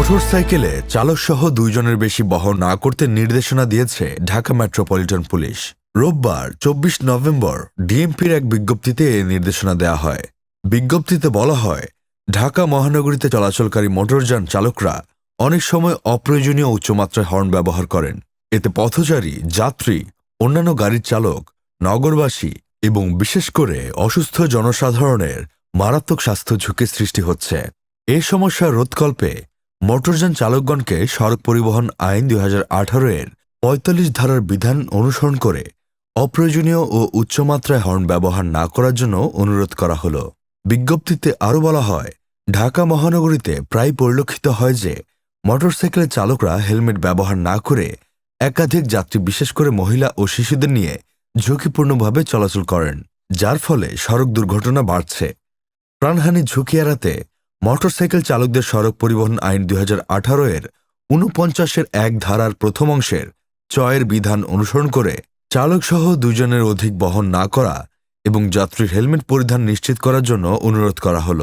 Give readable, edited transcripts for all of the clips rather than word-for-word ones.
মোটরসাইকেলে চালকসহ 2 জনের বেশি বহন না করতে নির্দেশনা দিয়েছে ঢাকা মেট্রোপলিটন পুলিশ। রোববার 24 নভেম্বর ডিএমপির এক বিজ্ঞপ্তিতে এ নির্দেশনা দেয়া হয়। বিজ্ঞপ্তিতে বলা হয়, ঢাকা মহানগরীতে চলাচলকারী মোটরযান চালকরা অনেক সময় অপ্রয়োজনীয় উচ্চমাত্রায় হর্ন ব্যবহার করেন। এতে পথচারী, যাত্রী, অন্যান্য গাড়ির চালক, নগরবাসী এবং বিশেষ করে অসুস্থ জনসাধারণের মারাত্মক স্বাস্থ্য ঝুঁকির সৃষ্টি হচ্ছে। এ সমস্যা রোধকল্পে মোটরযান চালকগণকে সড়ক পরিবহন আইন 2018 এর 45 ধারার বিধান অনুসরণ করে অপ্রয়োজনীয় ও উচ্চমাত্রায় হর্ন ব্যবহার না করার জন্য অনুরোধ করা হল। বিজ্ঞপ্তিতে আরও বলা হয়, ঢাকা মহানগরীতে প্রায় পরিলক্ষিত হয় যে মোটরসাইকেলের চালকরা হেলমেট ব্যবহার না করে একাধিক যাত্রী, বিশেষ করে মহিলা ও শিশুদের নিয়ে ঝুঁকিপূর্ণভাবে চলাচল করেন, যার ফলে সড়ক দুর্ঘটনা বাড়ছে। প্রাণহানির ঝুঁকি এড়াতে মোটরসাইকেল চালকদের সড়ক পরিবহন আইন 2018 এর 49 1 ধারার প্রথম অংশের 6 এর বিধান অনুসরণ করে চালকসহ 2 জনের অধিক বহন না করা এবং যাত্রীর হেলমেট পরিধান নিশ্চিত করার জন্য অনুরোধ করা হল।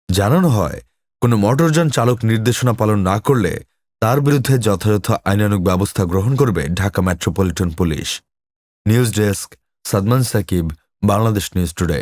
জানানো হয়, কোনো মোটরযান চালক নির্দেশনা পালন না করলে তার বিরুদ্ধে যথাযথ আইনানুগ ব্যবস্থা গ্রহণ করবে Dhaka metropolitan police. News desk, Sadman Sakib, Bangladesh news today.